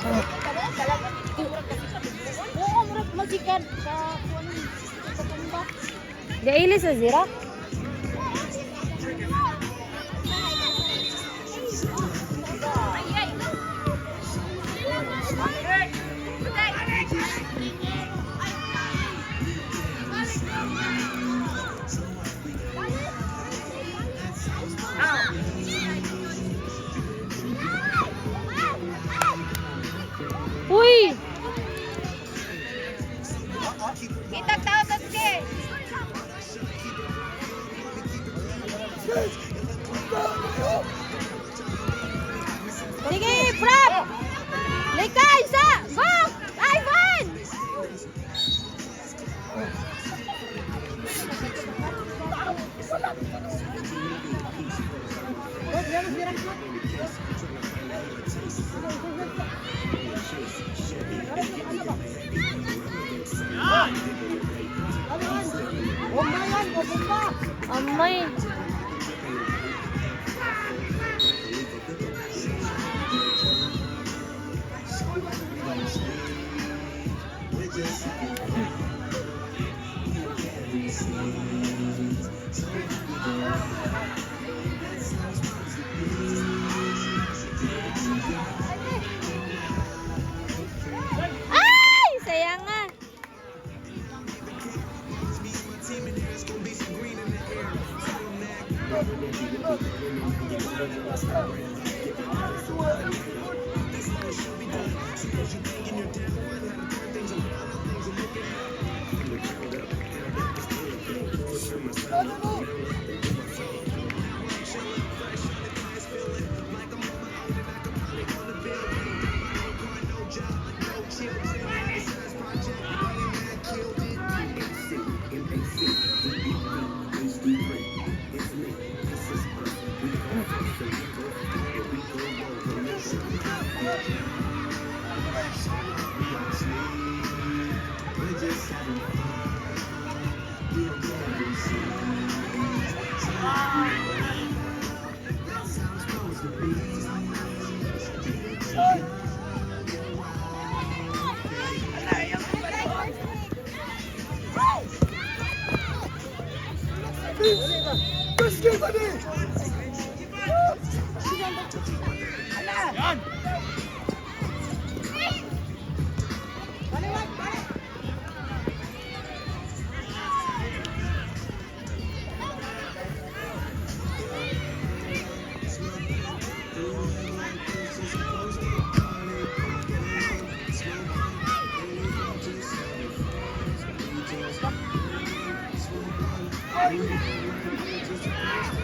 Oo, murag magikan sa kuan ba? Daili sa zira? Uy! Itag tao sa sige. Sige, prep! Lika, isa! Go! Ivan! Amay. Ay! Sayang nga.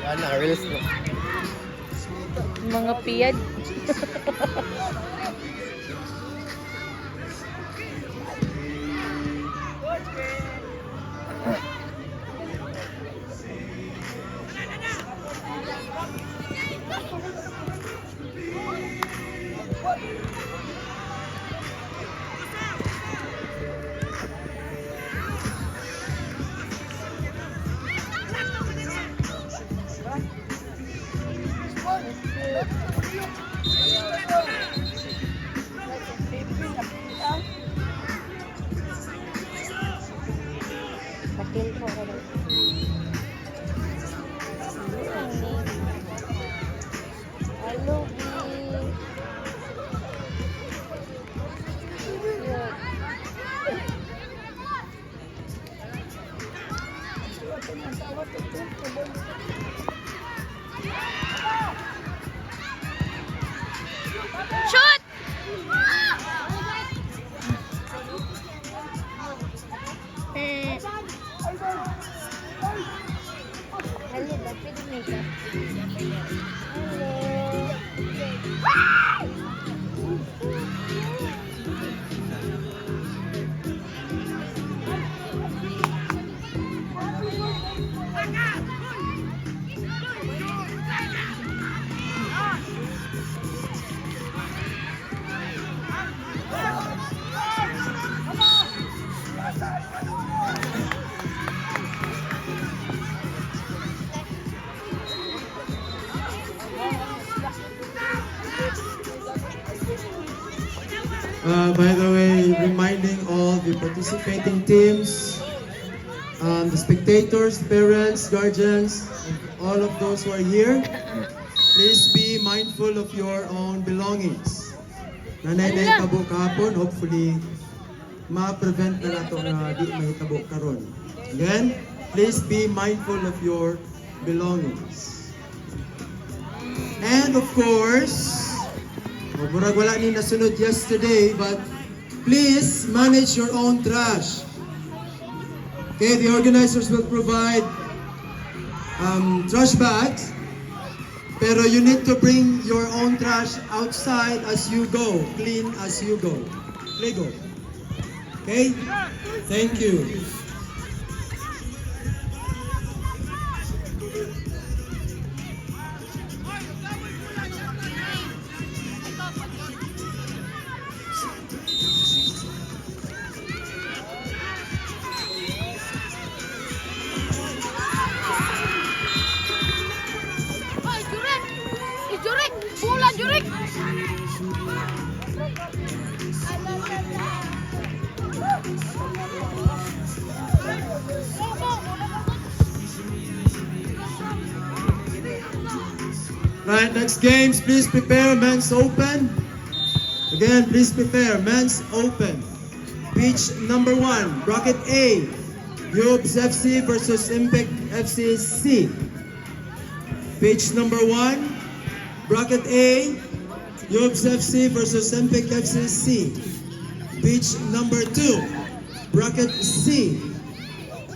Ano, reels mo. Mga piyad. Bakil po ako daw. Hello, B. Shoot! Hello, bakit may ka? Hello. By the way, reminding all the participating teams, the spectators, parents, guardians, all of those who are here, please be mindful of your own belongings. Nanay na itabo kahapon, hopefully, ma-prevent na nato nga di mahitabo karon. Again, please be mindful of your belongings. And of course, murag wala ni nasunod yesterday, but please manage your own trash. Okay, the organizers will provide trash bags, pero you need to bring your own trash outside as you go, clean as you go. Lego. Okay? Thank you. Ay, Jurek! Jurek! Bola, Jurek! Right, next games, please prepare men's open. Again, please prepare men's open. Pitch number 1, bracket A, Yobs FC versus Impact FC C. Pitch number 1, bracket A, Yobs FC versus Impact FC C. Pitch number 2, bracket C,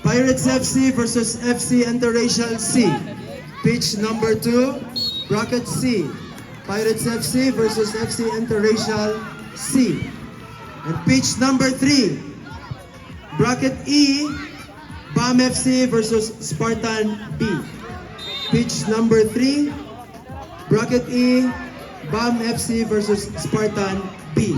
Pirates FC versus FC Interracial C. Pitch number 2, bracket C, Pirates FC versus FC Interracial C. And pitch number 3, bracket E, BAM FC versus Spartan B. Pitch number 3, bracket E, BAM FC versus Spartan B.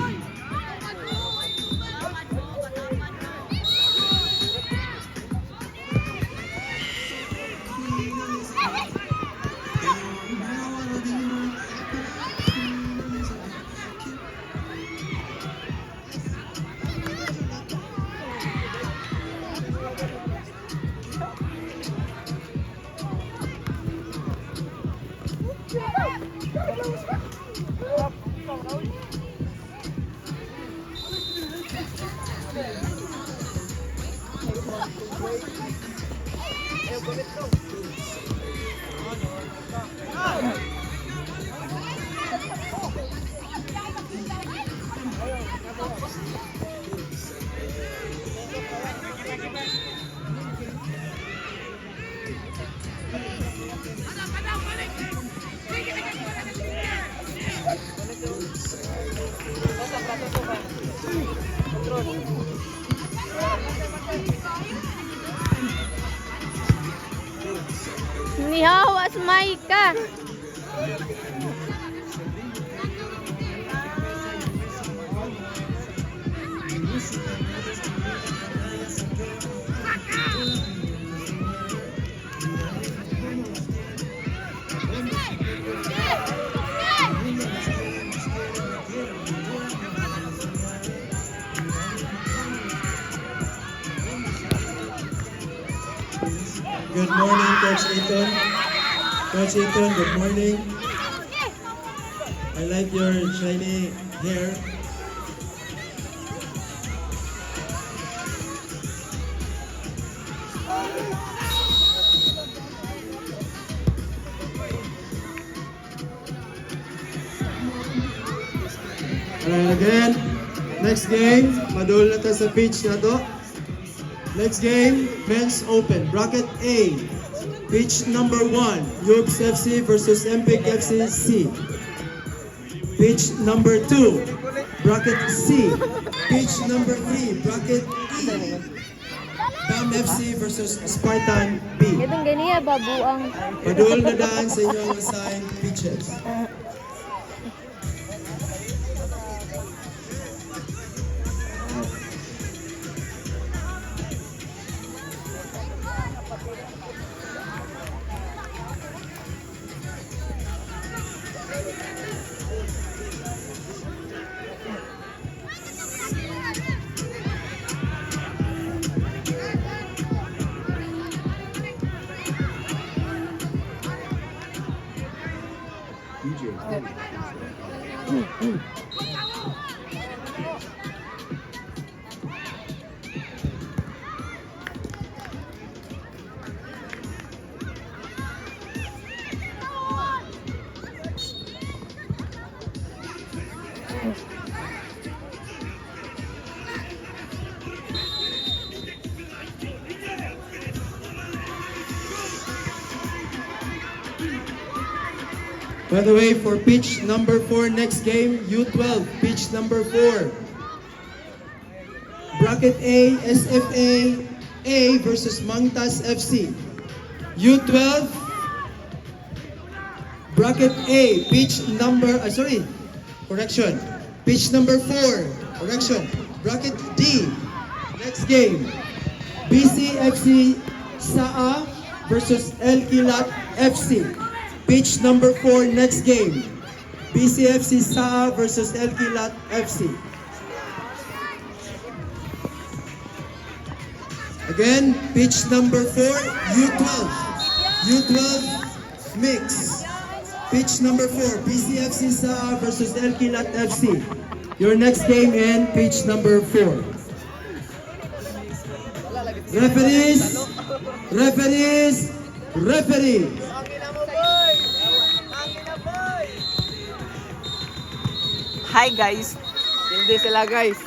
Nihawas Maika. Good morning, Coach Eton. Coach Eton, good morning. I like your shiny hair. Alright, again, next game, madul na ta sa pitch na to. Next game, men's open, bracket A. Pitch number 1, Yobs FC versus MPIC FC C. Pitch number 2, bracket C. Pitch number 3, bracket E. BAM FC versus Spartan B. Itong ganiya babuang. Padul na daan sa inyong assigned pitches. By the way, for pitch number 4 next game, U12, pitch number 4. Bracket A, SFA A versus Mangtas FC. U12, bracket A, pitch number, correction. Pitch number 4, correction. Bracket D, next game. BCFC Saa versus El Kilat FC. Pitch number 4 next game. BCFC Saa versus El Kilat FC. Again, pitch number 4, U12. U12 mix. Pitch number 4, BCFC Saa versus El Kilat FC. Your next game in pitch number 4. Referees! Referees! Referees! Hi guys! Hindi sila guys.